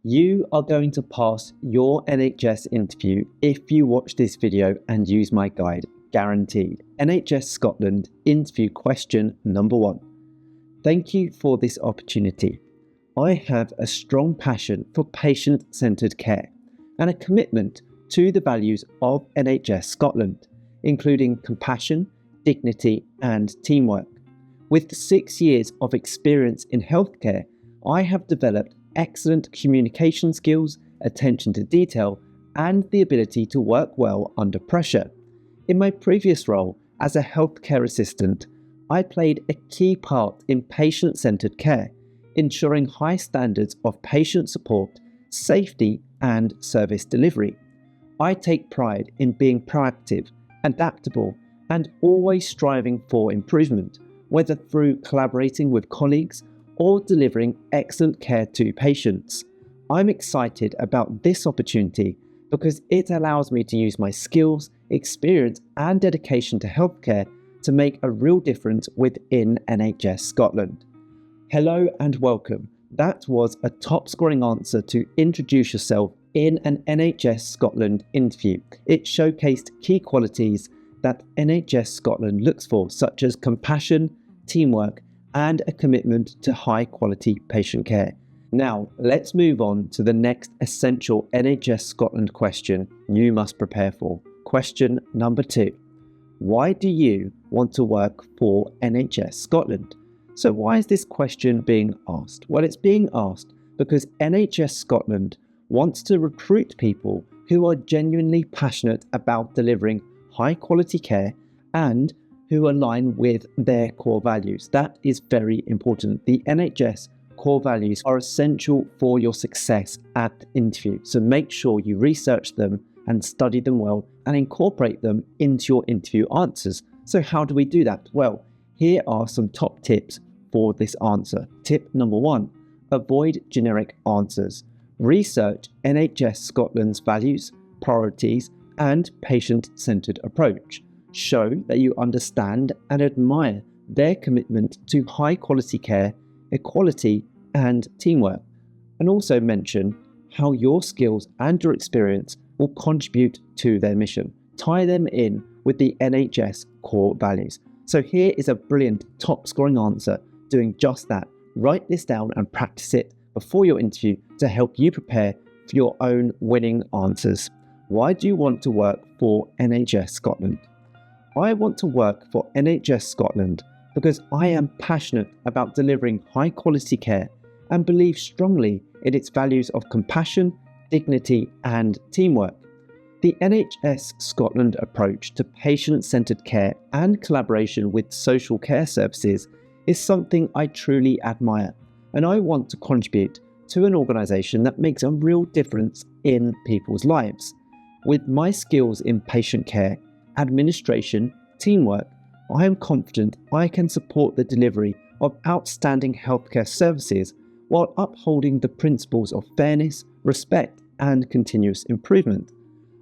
You are going to pass your NHS interview if you watch this video and use my guide, guaranteed. NHS Scotland interview question number 1. Thank you for this opportunity. I have a strong passion for patient-centred care and a commitment to the values of NHS Scotland, including compassion, dignity and teamwork. With 6 years of experience in healthcare, I have developed excellent communication skills, attention to detail, and the ability to work well under pressure. In my previous role as a healthcare assistant, I played a key part in patient-centred care, ensuring high standards of patient support, safety, and service delivery. I take pride in being proactive, adaptable, and always striving for improvement, whether through collaborating with colleagues or delivering excellent care to patients. I'm excited about this opportunity because it allows me to use my skills, experience, and dedication to healthcare to make a real difference within NHS Scotland. Hello and welcome. That was a top scoring answer to introduce yourself in an NHS Scotland interview. It showcased key qualities that NHS Scotland looks for, such as compassion, teamwork, and a commitment to high quality patient care. Now, let's move on to the next essential NHS Scotland question you must prepare for. Question number 2. Why do you want to work for NHS Scotland? So why is this question being asked? Well, it's being asked because NHS Scotland wants to recruit people who are genuinely passionate about delivering high quality care and who align with their core values. That is very important. The NHS core values are essential for your success at the interview. So make sure you research them and study them well and incorporate them into your interview answers. So how do we do that? Well, here are some top tips for this answer. Tip number 1, avoid generic answers. Research NHS Scotland's values, priorities, and patient-centred approach. Show that you understand and admire their commitment to high quality care, equality, and teamwork. And also mention how your skills and your experience will contribute to their mission. Tie them in with the NHS core values. So here is a brilliant top scoring answer doing just that. Write this down and practice it before your interview to help you prepare for your own winning answers. Why do you want to work for NHS Scotland? I want to work for NHS Scotland because I am passionate about delivering high quality care and believe strongly in its values of compassion, dignity, and teamwork. The NHS Scotland approach to patient-centred care and collaboration with social care services is something I truly admire, and I want to contribute to an organisation that makes a real difference in people's lives. With my skills in patient care, administration, teamwork, I am confident I can support the delivery of outstanding healthcare services while upholding the principles of fairness, respect, and continuous improvement.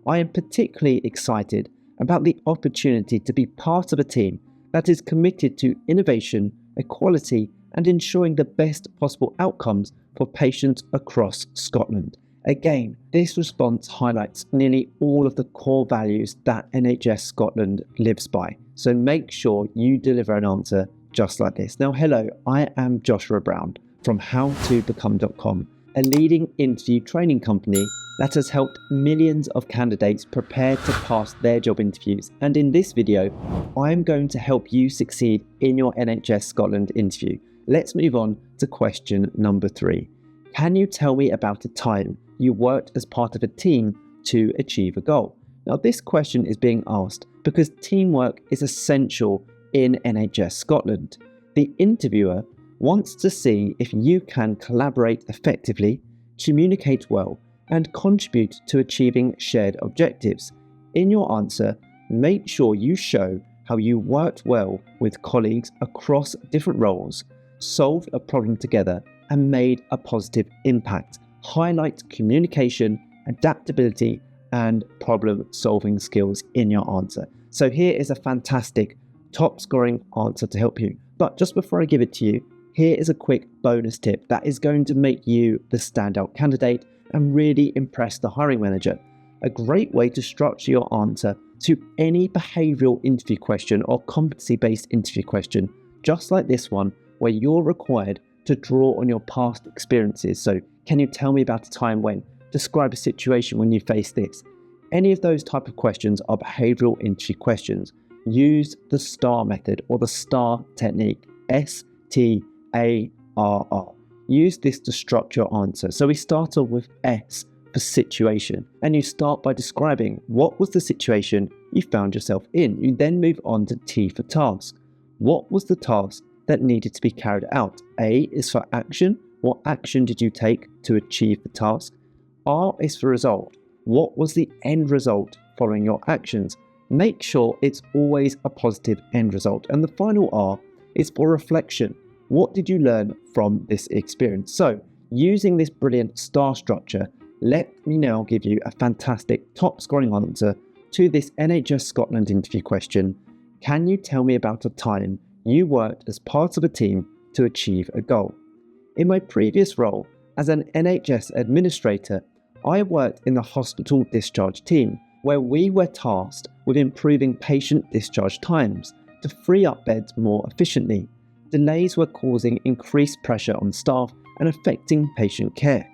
I am particularly excited about the opportunity to be part of a team that is committed to innovation, equality, and ensuring the best possible outcomes for patients across Scotland. Again, this response highlights nearly all of the core values that NHS Scotland lives by. So make sure you deliver an answer just like this. Now, hello, I am Joshua Brown from howtobecome.com, a leading interview training company that has helped millions of candidates prepare to pass their job interviews. And in this video, I am going to help you succeed in your NHS Scotland interview. Let's move on to question number 3. Can you tell me about a time you worked as part of a team to achieve a goal? Now, this question is being asked because teamwork is essential in NHS Scotland. The interviewer wants to see if you can collaborate effectively, communicate well, and contribute to achieving shared objectives. In your answer, make sure you show how you worked well with colleagues across different roles, solved a problem together, and made a positive impact. Highlight communication, adaptability, and problem-solving skills in your answer. So here is a fantastic top-scoring answer to help you. But just before I give it to you, here is a quick bonus tip that is going to make you the standout candidate and really impress the hiring manager. A great way to structure your answer to any behavioural interview question or competency-based interview question, just like this one, where you're required to draw on your past experiences. So, can you tell me about a time when? Describe a situation when you face this. Any of those type of questions are behavioural interview questions. Use the STAR method or the STAR technique, STARR. Use this to structure your answer. So we start off with S for situation, and you start by describing what was the situation you found yourself in. You then move on to T for task. What was the task that needed to be carried out? A is for action. What action did you take to achieve the task? R is for result. What was the end result following your actions? Make sure it's always a positive end result. And the final R is for reflection. What did you learn from this experience? So, using this brilliant STAR structure, let me now give you a fantastic top scoring answer to this NHS Scotland interview question. Can you tell me about a time you worked as part of a team to achieve a goal? In my previous role as an NHS administrator, I worked in the hospital discharge team, where we were tasked with improving patient discharge times to free up beds more efficiently. Delays were causing increased pressure on staff and affecting patient care.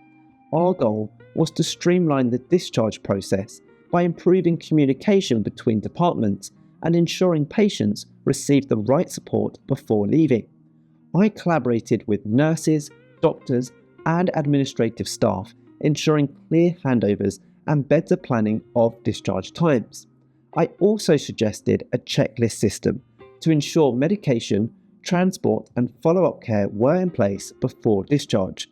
Our goal was to streamline the discharge process by improving communication between departments and ensuring patients received the right support before leaving. I collaborated with nurses, doctors, and administrative staff, ensuring clear handovers and better planning of discharge times. I also suggested a checklist system to ensure medication, transport, and follow-up care were in place before discharge.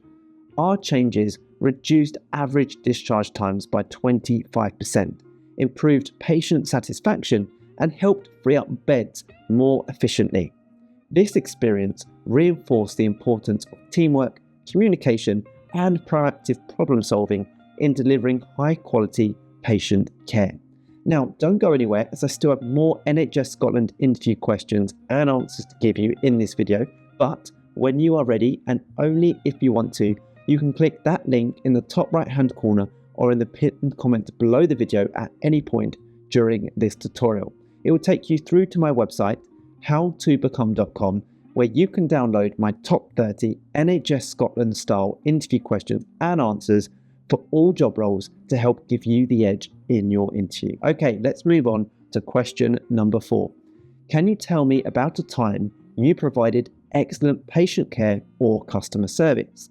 Our changes reduced average discharge times by 25%, improved patient satisfaction, and helped free up beds more efficiently. This experience reinforced the importance of teamwork, communication, and proactive problem solving in delivering high quality patient care. Now, don't go anywhere, as I still have more NHS Scotland interview questions and answers to give you in this video, but when you are ready, and only if you want to, you can click that link in the top right hand corner or in the pinned comment below the video at any point during this tutorial. It will take you through to my website, howtobecome.com, where you can download my top 30 NHS Scotland style interview questions and answers for all job roles to help give you the edge in your interview. Okay, let's move on to question number 4. Can you tell me about a time you provided excellent patient care or customer service?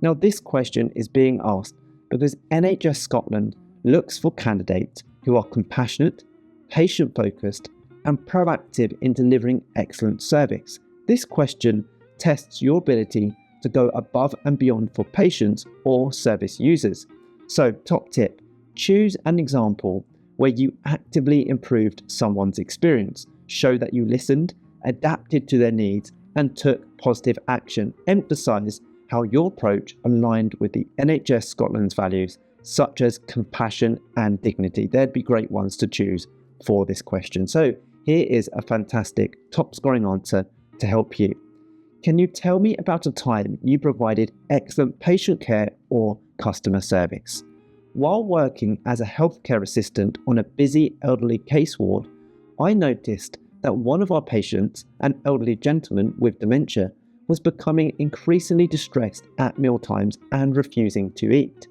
Now, this question is being asked because NHS Scotland looks for candidates who are compassionate, patient-focused, and proactive in delivering excellent service. This question tests your ability to go above and beyond for patients or service users. So, top tip, choose an example where you actively improved someone's experience. Show that you listened, adapted to their needs, and took positive action. Emphasize how your approach aligned with the NHS Scotland's values, such as compassion and dignity. They'd be great ones to choose for this question. So, here is a fantastic top scoring answer to help you. Can you tell me about a time you provided excellent patient care or customer service? While working as a healthcare assistant on a busy elderly case ward, I noticed that one of our patients, an elderly gentleman with dementia, was becoming increasingly distressed at mealtimes and refusing to eat.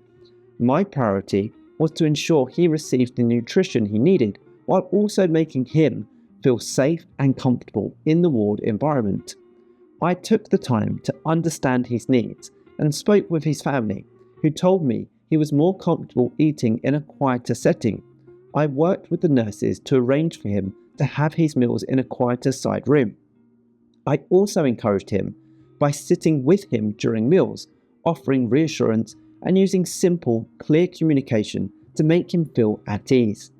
My priority was to ensure he received the nutrition he needed, while also making him feel safe and comfortable in the ward environment. I took the time to understand his needs and spoke with his family, who told me he was more comfortable eating in a quieter setting. I worked with the nurses to arrange for him to have his meals in a quieter side room. I also encouraged him by sitting with him during meals, offering reassurance and using simple, clear communication to make him feel at ease.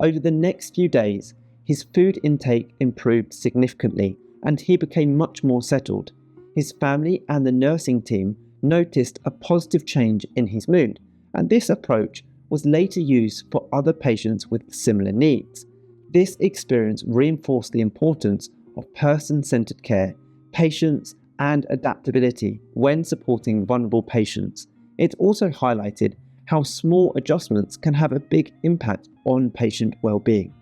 Over the next few days, his food intake improved significantly and he became much more settled. His family and the nursing team noticed a positive change in his mood, and this approach was later used for other patients with similar needs. This experience reinforced the importance of person-centered care, patience, and adaptability when supporting vulnerable patients. It also highlighted how small adjustments can have a big impact on patient well-being.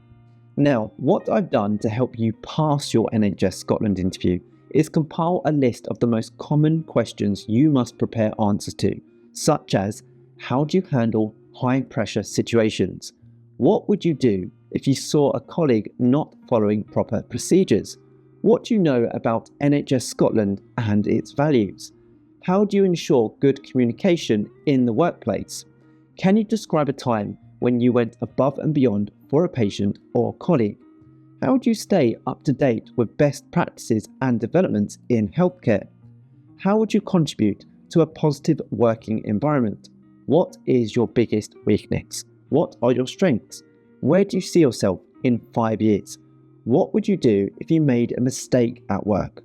Now, what I've done to help you pass your NHS Scotland interview is compile a list of the most common questions you must prepare answers to, such as, how do you handle high-pressure situations? What would you do if you saw a colleague not following proper procedures? What do you know about NHS Scotland and its values? How do you ensure good communication in the workplace? Can you describe a time when you went above and beyond for a patient or colleague? How do you stay up to date with best practices and developments in healthcare? How would you contribute to a positive working environment? What is your biggest weakness? What are your strengths? Where do you see yourself in 5 years? What would you do if you made a mistake at work?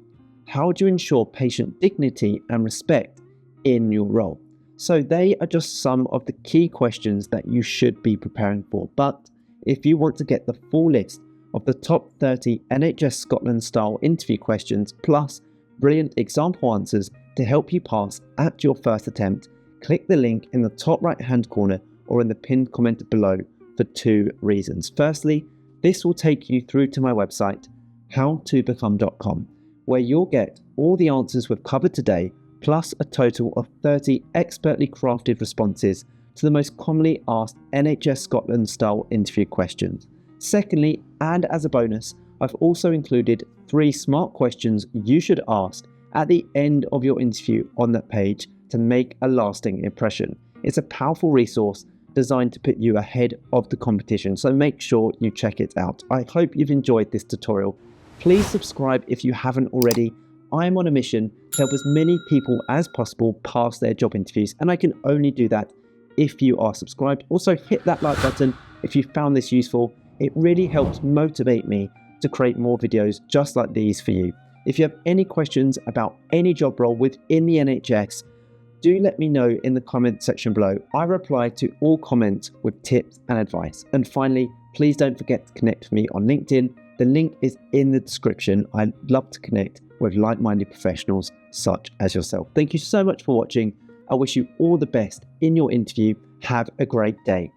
How do you ensure patient dignity and respect in your role? So they are just some of the key questions that you should be preparing for. But if you want to get the full list of the top 30 NHS Scotland style interview questions plus brilliant example answers to help you pass at your first attempt, click the link in the top right hand corner or in the pinned comment below for 2 reasons. Firstly, this will take you through to my website, howtobecome.com, where you'll get all the answers we've covered today, plus a total of 30 expertly crafted responses to the most commonly asked NHS Scotland style interview questions. Secondly, and as a bonus, I've also included 3 smart questions you should ask at the end of your interview on that page to make a lasting impression. It's a powerful resource designed to put you ahead of the competition, so make sure you check it out. I hope you've enjoyed this tutorial. Please subscribe if you haven't already. I'm on a mission to help as many people as possible pass their job interviews, and I can only do that if you are subscribed. Also, hit that like button if you found this useful. It really helps motivate me to create more videos just like these for you. If you have any questions about any job role within the NHS, do let me know in the comment section below. I reply to all comments with tips and advice. And finally, please don't forget to connect with me on LinkedIn. The link is in the description. I'd love to connect with like-minded professionals such as yourself. Thank you so much for watching. I wish you all the best in your interview. Have a great day.